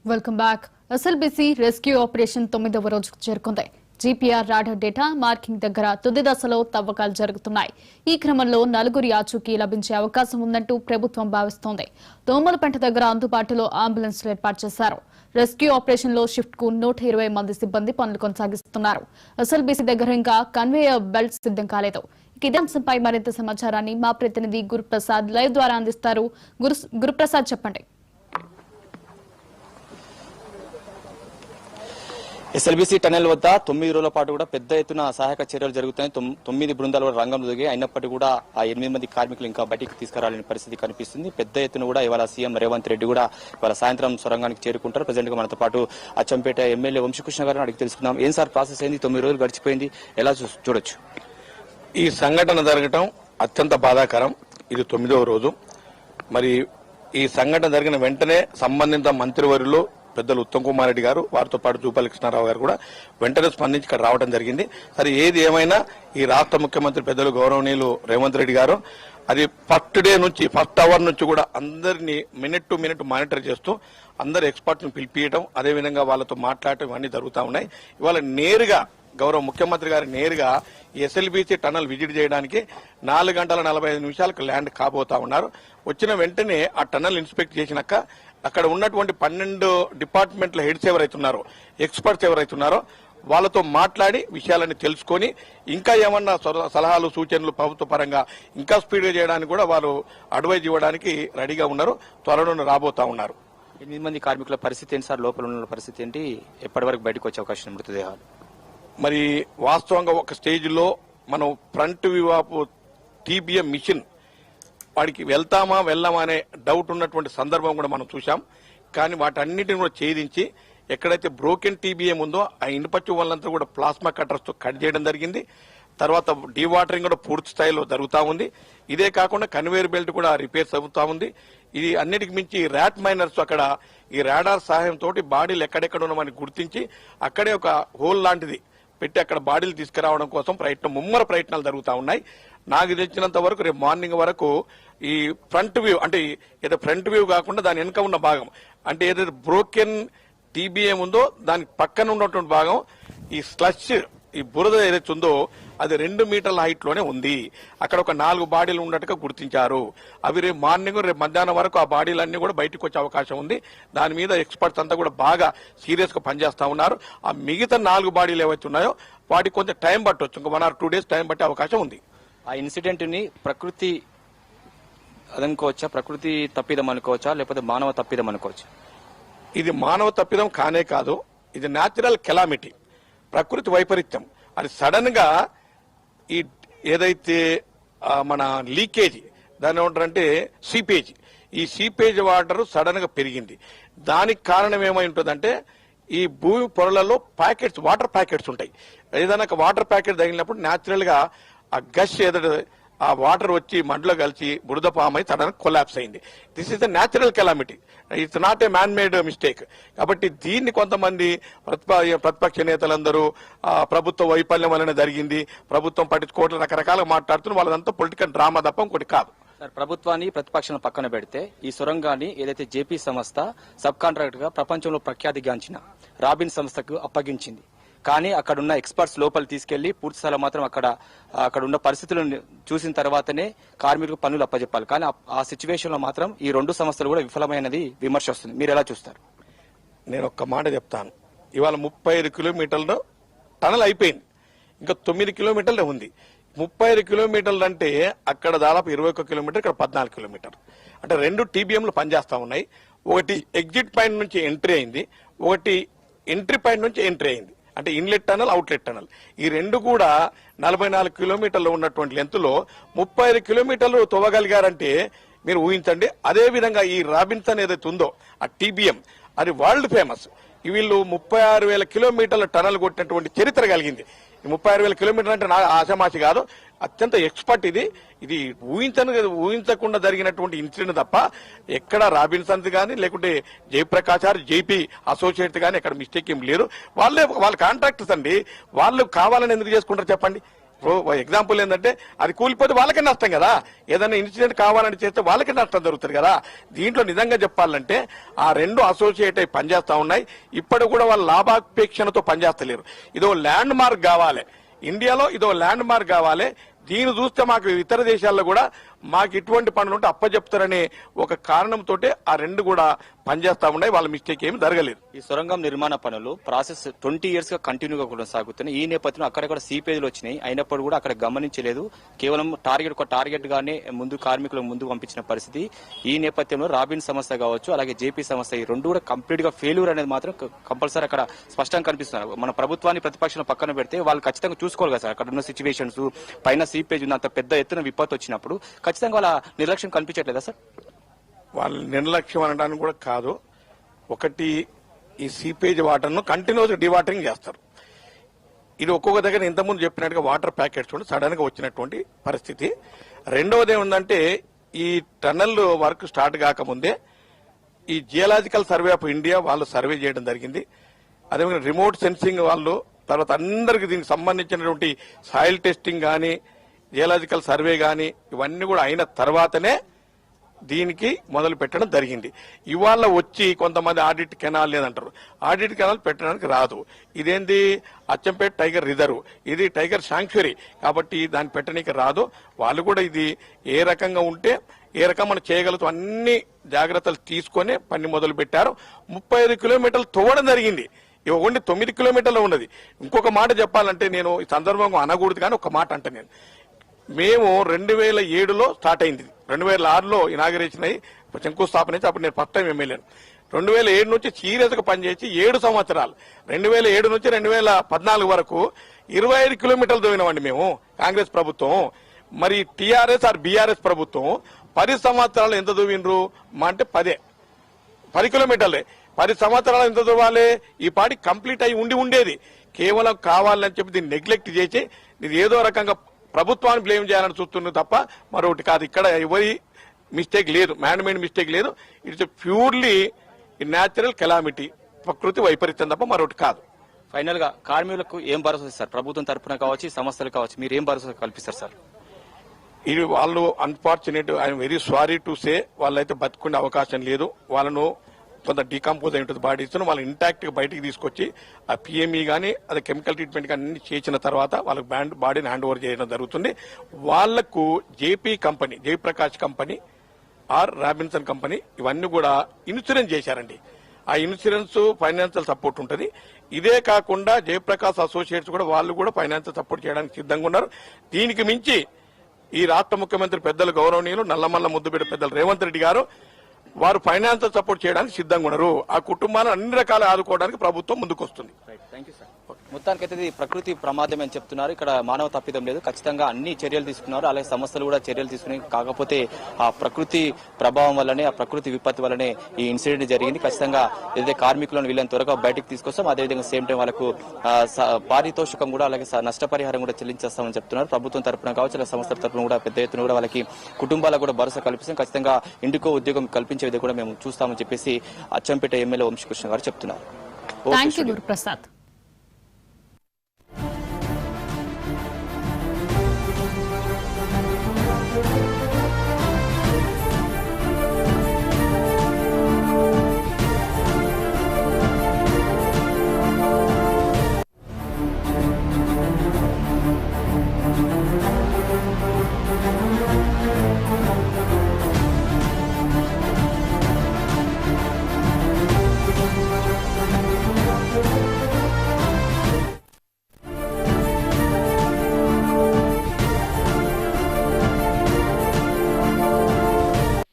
Welcome back. SLBC rescue operation 9వ రోజుకు చేరుకుంది. జీపీఆర్ రాడార్ డేటా మార్కింగ్ దగ్గర తుది దశలో తవ్వకాలు జరుగుతున్నాయి. ఈ క్రమంలో నలుగురి ఆచూకీ లభించే అవకాశం ఉందంటూ ప్రభుత్వం భావిస్తోంది. దోమలపెంట దగ్గర అందుబాటులో అంబులెన్స్లు ఏర్పాటు చేశారు. రెస్క్యూ ఆపరేషన్ లో షిఫ్ట్ కు 120 మంది సిబ్బంది పనులు కొనసాగిస్తున్నారు. ఎస్ఎల్బీసీ దగ్గర ఇంకా కన్వేయర్ బెల్ట్ సిద్ధం కాలేదు. ఇదే అంశంపై మరింత సమాచారాన్ని మా ప్రతినిధి గురుప్రసాద్ లైవ్ ద్వారా అందిస్తారు. గురుప్రసాద్, చెప్పండి. ఎస్ఎల్బీసీ టనెల్ వద్ద 9 రోజుల పాటు కూడా పెద్ద ఎత్తున సహాయక చర్యలు జరుగుతాయి. 9 బృందాలు కూడా రంగంలో దిగాయి. అయినప్పటికీ కూడా ఆ 8 మంది కార్మికులు ఇంకా బయటికి తీసుకురాలని పరిస్థితి కనిపిస్తుంది. పెద్ద ఎత్తున కూడా ఇవాళ సీఎం రేవంత్ రెడ్డి కూడా ఇవాళ సాయంత్రం సొరంగానికి చేరుకుంటారు. ప్రజెంట్ గా మనతో పాటు అచ్చంపేట ఎమ్మెల్యే వంశీకృష్ణ గారిని అడిగి తెలుసుకుందాం. ఏం సార్ ప్రాసెస్ అయింది? 9 రోజులు గడిచిపోయింది, ఎలా చూడొచ్చు? ఈ సంఘటన జరగటం అత్యంత బాధాకరం. ఇది 9వ రోజు. మరి ఈ సంఘటన జరిగిన వెంటనే సంబంధిత మంత్రివర్యులు పెద్దలు ఉత్తమ్ కుమార్ రెడ్డి గారు, వారితో పాటు జూపల్లి కృష్ణారావు గారు కూడా వెంటనే స్పందించి ఇక్కడ రావడం జరిగింది. సరే, ఏది ఏమైనా ఈ రాష్ట్ర ముఖ్యమంత్రి పెద్దలు గౌరవనీయులు రేవంత్ రెడ్డి గారు అది ఫస్ట్ అవర్ నుంచి కూడా అందరినీ మినిట్ టు మినిట్ మానిటర్ చేస్తూ అందరు ఎక్స్పర్ట్స్ ను పిలిపియడం, అదేవిధంగా వాళ్ళతో మాట్లాడటం ఇవన్నీ జరుగుతూ ఉన్నాయి. ఇవాళ నేరుగా గౌరవ ముఖ్యమంత్రి గారు నేరుగా ఎస్ఎల్బీసీ టనల్ విజిట్ చేయడానికి 4 గంటల 45 నిమిషాలకు ల్యాండ్ కాబోతా ఉన్నారు. వచ్చిన వెంటనే ఆ టనల్ ఇన్స్పెక్ట్ చేసినాక అక్కడ ఉన్నటువంటి 12 డిపార్ట్మెంట్ల హెడ్స్ ఎవరైతున్నారో, ఎక్స్పర్ట్స్ ఎవరైతున్నారో వాళ్ళతో మాట్లాడి విషయాలన్నీ తెలుసుకొని ఇంకా ఏమన్నా సలహాలు సూచనలు ప్రభుత్వ పరంగా ఇంకా స్పీడ్గా చేయడానికి కూడా వారు అడ్వైజ్ ఇవ్వడానికి రెడీగా ఉన్నారు. త్వరలో రాబోతా ఉన్నారు. 8 మంది కార్మికుల పరిస్థితి ఏంటి సార్? లోపల ఉన్న పరిస్థితి ఏంటి? ఎప్పటి వరకు బయటకు వచ్చే అవకాశం మృతదేహాలు? మరి వాస్తవంగా ఒక స్టేజ్ లో మనం front view of TBM machine వాడికి వెళ్తామా వెళ్ళామా అనే డౌట్ ఉన్నటువంటి సందర్భం కూడా మనం చూసాం. కానీ వాటన్నిటిని కూడా ఛేదించి ఎక్కడైతే బ్రోకెన్ టీబీఎం ఉందో ఆ ఇనుపచ్చు వాళ్ళంతా కూడా ప్లాస్మా కట్టర్స్ తో కట్ చేయడం జరిగింది. తర్వాత డీవాటరింగ్ కూడా పూర్తి స్థాయిలో జరుగుతూ ఉంది. ఇదే కాకుండా కన్వేయర్ బెల్ట్ కూడా రిపేర్స్ అవుతా ఉంది. ఇది అన్నిటికి మించి ర్యాట్ మైనర్స్ అక్కడ ఈ రాడార్ సహాయంతో బాడీలు ఎక్కడెక్కడ ఉన్నామని గుర్తించి అక్కడే ఒక హోల్ లాంటిది పెట్టి అక్కడ బాడీలు తీసుకురావడం కోసం ముమ్మర ప్రయత్నాలు జరుగుతూ ఉన్నాయి. నాకు తెలిసినంత వరకు రేపు మార్నింగ్ వరకు ఈ ఫ్రంట్ వ్యూ అంటే ఏదో ఫ్రంట్ వ్యూ కాకుండా దాని వెనుక ఉన్న భాగం అంటే ఏదైతే బ్రోకెన్ టీబీఎం ఉందో దాని పక్కన ఉన్నటువంటి భాగం ఈ స్లష్ ఈ బురద ఏదైతే ఉందో అది 2 మీటర్ల హైట్ లోనే ఉంది. అక్కడ ఒక 4 బాడీలు ఉన్నట్టుగా గుర్తించారు. అవి రేపు మార్నింగ్ రేపు మధ్యాహ్నం వరకు ఆ బాడీలన్నీ కూడా బయటకు వచ్చే అవకాశం ఉంది. దాని మీద ఎక్స్పర్ట్స్ అంతా కూడా బాగా సీరియస్ గా పనిచేస్తా ఉన్నారు. ఆ మిగతా 4 బాడీలు ఏవైతే ఉన్నాయో వాటికి కొంచెం టైం పట్టవచ్చు, ఇంకా 1 or 2 days టైం పట్టే అవకాశం ఉంది. ఆ ఇన్సిడెంట్ ని ప్రకృతి అదనుకోవచ్చా, ప్రకృతి తప్పిదం అనుకోవచ్చా, లేకపోతే మానవ తప్పిదం అనుకోవచ్చా? ఇది మానవ తప్పిదం కానే కాదు, ఇది న్యాచురల్ కెలామిటీ, ప్రకృతి వైపరీత్యం. అది సడన్ గా ఈ ఏదైతే మన లీకేజ్ దాని ఏమంటారంటే సీపేజ్, ఈ సీపేజ్ వాటర్ సడన్ గా పెరిగింది. దానికి కారణం ఏమై ఉంటుందంటే ఈ భూమి పొరలలో ప్యాకెట్స్, వాటర్ ప్యాకెట్స్ ఉంటాయి. ఏదైనా వాటర్ ప్యాకెట్ తగిలినప్పుడు న్యాచురల్ గా ఆ గష్ ఏదైతే ఆ వాటర్ వచ్చి మడ్లో కలిసి బురద పామై సడన్ కొలాప్స్ అయింది. This is the natural calamity, it's not a man made mistake. కాబట్టి దీన్ని కొంతమంది ప్రతిపక్ష నేతలందరూ ప్రభుత్వ వైఫల్యం వలన జరిగింది, ప్రభుత్వం పట్టించుకోవట్లేదు రకరకాలుగా మాట్లాడుతున్నారు. వాళ్ళదంతా పొలిటికల్ డ్రామా తప్ప ఇంకోటి కాదు. ప్రభుత్వాన్ని ప్రతిపక్షాలను పక్కన పెడితే ఈ సొరంగాన్ని ఏదైతే జేపీ సంస్థ సబ్ కాంట్రాక్టర్ గా ప్రపంచంలో ప్రఖ్యాతిగాంచిన రాబిన్ సంస్థకు అప్పగించింది. కానీ అక్కడ ఉన్న ఎక్స్పర్ట్స్ లోపల తీసుకెళ్లి పూర్తి స్థాయిలో మాత్రం అక్కడ ఉన్న పరిస్థితులను చూసిన తర్వాతనే కార్మికులకు పనులు అప్పచెప్పాలి. కానీ ఆ సిచ్యువేషన్ లో మాత్రం ఈ 2 సంస్థలు కూడా విఫలమైనది విమర్శ వస్తుంది. మీరు ఎలా చూస్తారు? నేను ఒక్క మాట చెప్తాను. ఇవాళ 35 కిలోమీటర్లు టనల్ అయిపోయింది, ఇంకా 9 కిలోమీటర్లే ఉంది. 35 కిలోమీటర్లు అంటే అక్కడ దాదాపు 21 కిలోమీటర్, ఇక్కడ 14 కిలోమీటర్. అంటే 2 టీబీఎంలు పనిచేస్తా ఉన్నాయి. ఒకటి ఎగ్జిట్ పాయింట్ నుంచి ఎంట్రీ అయింది, ఒకటి ఎంట్రీ పాయింట్ నుంచి ఎంట్రీ అయింది. అంటే ఇన్లెట్ టనల్, అవుట్లెట్ టనల్, ఈ 2 కూడా 44 కిలోమీటర్లు ఉన్నటువంటి లెంత్ లో 35 కిలోమీటర్లు తవ్వగలిగారంటే మీరు ఊహించండి. అదే విధంగా ఈ రాబిన్సన్ ఏదైతే ఉందో ఆ టీబీఎం అది వరల్డ్ ఫేమస్. వీళ్ళు 36,000 కిలోమీటర్ల టనల్ కొట్టినటువంటి చరిత్ర కలిగింది. 36,000 కిలోమీటర్లు అంటే ఆశామాషి కాదు, అత్యంత ఎక్స్పర్ట్. ఇది ఊహించకుండా జరిగినటువంటి ఇన్సిడెంట్ తప్ప ఎక్కడ రాబిన్సన్స్ కానీ లేకుంటే జయప్రకాష్ జేపీ అసోసియేట్స్ కానీ ఎక్కడ మిస్టేక్ ఏం లేరు. వాళ్ళ కాంట్రాక్టర్స్ అండి, వాళ్ళు కావాలని ఎందుకు చేసుకుంటారు చెప్పండి? ఎగ్జాంపుల్ ఏంటంటే అది కూలిపోతే వాళ్ళకే నష్టం కదా, ఏదైనా ఇన్సిడెంట్ కావాలని చేస్తే వాళ్ళకే నష్టం జరుగుతుంది కదా. దీంట్లో నిజంగా చెప్పాలంటే ఆ రెండు అసోసియేట్ అయి పనిచేస్తా ఉన్నాయి. ఇప్పటి కూడా వాళ్ళు లాభాపేక్షణతో పనిచేస్తలేరు. ఇదో ల్యాండ్ మార్క్ కావాలి ఇండియాలో, ఇదో ల్యాండ్ మార్క్ కావాలి. దీన్ని చూస్తే మాకు ఇతర దేశాల్లో కూడా మాకు ఇటువంటి పనులు ఉంటే అప్పచెప్తారనే ఒక కారణంతో ఆ రెండు కూడా పనిచేస్తా ఉన్నాయి. వాళ్ళ మిస్టేక్ ఏమి జరగలేదు. ఈ సొరంగం నిర్మాణ పనులు ప్రాసెస్ 20 years గా కంటిన్యూగా కొనసాగుతున్నాయి. ఈ నేపథ్యంలో అక్కడక్కడ సీపేజీలు వచ్చినాయి, అయినప్పుడు కూడా అక్కడ గమనించలేదు. కేవలం టార్గెట్ గానే ముందు కార్మికులకు ముందు పంపించిన పరిస్థితి. ఈ నేపథ్యంలో రాబిన్ సంస్థ కావచ్చు, అలాగే జేపీ సంస్థ, ఈ రెండు కూడా కంప్లీట్ గా ఫెయిల్యూర్ అనేది మాత్రం కంపల్సరీ అక్కడ స్పష్టంగా కనిపిస్తున్నారు. మన ప్రభుత్వాన్ని ప్రతిపక్షాలను పక్కన పెడితే వాళ్ళు ఖచ్చితంగా చూసుకోవాలి కదా సార్. అక్కడ ఉన్న సిచ్యువేషన్స్ పైన సీపేజ్ ఉన్న అంత పెద్ద ఎత్తున విపత్తు వచ్చినప్పుడు ఖచ్చితంగా వాళ్ళ నిర్లక్ష్యం కనిపించట్లేదా సార్? వాళ్ళ నిర్లక్ష్యం అనడానికి కూడా కాదు. ఒకటి, ఈ సీపేజ్ వాటర్ను కంటిన్యూస్ డివాటరింగ్ చేస్తారు. ఇది ఒక్కొక్క దగ్గర ఇంతకుముందు చెప్పినట్టుగా వాటర్ ప్యాకెట్స్ కూడా సడన్ గా వచ్చినటువంటి పరిస్థితి. రెండవది ఏముందంటే ఈ టన్నల్ వర్క్ స్టార్ట్ కాకముందే ఈ జియోలాజికల్ సర్వే ఆఫ్ ఇండియా వాళ్ళు సర్వే చేయడం జరిగింది. అదేవిధంగా రిమోట్ సెన్సింగ్ వాళ్ళు, తర్వాత అందరికి దీనికి సంబంధించినటువంటి సాయిల్ టెస్టింగ్ కానీ జియోలాజికల్ సర్వే కానీ ఇవన్నీ కూడా అయిన తర్వాతనే దీనికి మొదలు పెట్టడం జరిగింది. ఇవాళ వచ్చి కొంతమంది ఆడిట్ కెనాల్ లేదంటారు. ఆడిట్ కెనాల్ పెట్టడానికి రాదు. ఇదేంది అచ్చంపేట టైగర్ రిజర్వ్, ఇది టైగర్ శాంక్చురీ కాబట్టి దాన్ని పెట్టడానికి రాదు. వాళ్ళు కూడా ఇది ఏ రకంగా ఉంటే ఏ రకం మనం చేయగలుగుతాం అన్ని జాగ్రత్తలు తీసుకొని పని మొదలు పెట్టారు. 35 కిలోమీటర్లు తవ్వడం జరిగింది. ఇవ్వండి 9 కిలోమీటర్లు ఉన్నది. ఇంకొక మాట చెప్పాలంటే నేను ఈ సందర్భంగా అనకూడదు కానీ ఒక మాట అంటే మేము 2007లో స్టార్ట్ అయింది. 2006లో ఇనాగరేషన్ అయ్యి శంకుస్థాపన అయితే అప్పుడు నేను ఫస్ట్ టైం ఎమ్మెల్యేను. 2007 నుంచి సీరియస్ గా పనిచేసి 7 సంవత్సరాలు 2007 నుంచి 2014 వరకు 25 కిలోమీటర్లు దూవినామండి మేము కాంగ్రెస్ ప్రభుత్వం. మరి టీఆర్ఎస్ ఆర్ బీఆర్ఎస్ ప్రభుత్వం 10 సంవత్సరాలు ఎంత దూవినరు అంటే 10 కిలోమీటర్లే. 10 సంవత్సరాలు ఎంత దూవాలి? ఈ పాటి కంప్లీట్ అయి ఉండేది. కేవలం కావాలని చెప్పి దీన్ని నెగ్లెక్ట్ చేసి ఇది ఏదో రకంగా ప్రభుత్వాన్ని బ్లేమ్ చేయాలని చూస్తున్నారు తప్ప మరొకటి కాదు. ఇక్కడ ఎవరి మిస్టేక్ లేదు, మ్యాన్-మేడ్ మిస్టేక్ లేదు. ఇట్స్ ప్యూర్లీ న్యాచురల్ కెలామిటీ, ప్రకృతి వైపరీత్యం తప్ప మరొకటి కాదు. ఫైనల్ గా కార్మికులకు ఏం భరోసా ఇస్తారు? ప్రభుత్వం తరఫున కావచ్చు, సంస్థలు కావచ్చు, మీరు ఏం భరోసా కల్పిస్తారు సార్? ఇది వాళ్ళు unfortunate, I'm very sorry to say, వాళ్ళైతే బతుకునే అవకాశం లేదు. వాళ్ళను కొంత డీకంపోజ్ అయి ఉంటుంది బాడీస్, వాళ్ళు ఇంటాక్ట్ గా బయటికి తీసుకొచ్చి ఆ పిఎంఈ గానీ అదే కెమికల్ ట్రీట్మెంట్ కానీ అన్ని చేసిన తర్వాత వాళ్ళకి బాడీని హ్యాండ్ ఓవర్ చేయడం జరుగుతుంది. వాళ్లకు JP company, Jayaprakash company or Robinson company ఇవన్నీ కూడా ఇన్సూరెన్స్ చేశారండి. ఆ ఇన్సూరెన్స్ ఫైనాన్షియల్ సపోర్ట్ ఉంటుంది. ఇదే కాకుండా జయప్రకాష్ అసోసియేట్స్ కూడా వాళ్ళు కూడా ఫైనాన్షియల్ సపోర్ట్ చేయడానికి సిద్ధంగా ఉన్నారు. దీనికి మించి ఈ రాష్ట్ర ముఖ్యమంత్రి పెద్దలు గౌరవనీయులు నల్లమల్ల ముద్దుబిడ్డ పెద్దలు రేవంత్ రెడ్డి గారు వారు ఫైనాన్షియల్ సపోర్ట్ చేయడానికి సిద్ధంగా ఉన్నారు. ఆ కుటుంబాలను అన్ని రకాలు ఆదుకోవడానికి ప్రభుత్వం ముందుకొస్తుంది. మొత్తానికైతే ఇది ప్రకృతి ప్రమాదం అని చెప్తున్నారు. ఇక్కడ మానవ తప్పిదం లేదు, ఖచ్చితంగా అన్ని చర్యలు తీసుకున్నారు. అలాగే సంస్థలు కూడా చర్యలు తీసుకుని, కాకపోతే ఆ ప్రకృతి ప్రభావం వల్లనే, ఆ ప్రకృతి విపత్తి వల్లనే ఈ ఇన్సిడెంట్ జరిగింది. ఖచ్చితంగా ఏదైతే కార్మికులను వీళ్ళని త్వరగా బయటకు తీసుకొస్తాం, అదేవిధంగా సేమ్ టైం వాళ్ళకు పారితోషికం కూడా అలాగే నష్టపరిహారం కూడా చెల్లించేస్తామని చెప్తున్నారు. ప్రభుత్వం తరఫున కావచ్చు, లేదా సంస్థల తరఫున కూడా పెద్ద ఎత్తున కూడా వాళ్ళకి కుటుంబాలకు కూడా భరోసా కల్పిస్తాం, ఖచ్చితంగా ఇంటికో ఉద్యోగం కల్పించే విధంగా కూడా మేము చూస్తామని చెప్పేసి అచ్చంపేట ఎమ్మెల్యే వంశీకృష్ణ గారు చెప్తున్నారు. థాంక్యూ గురుప్రసాద్.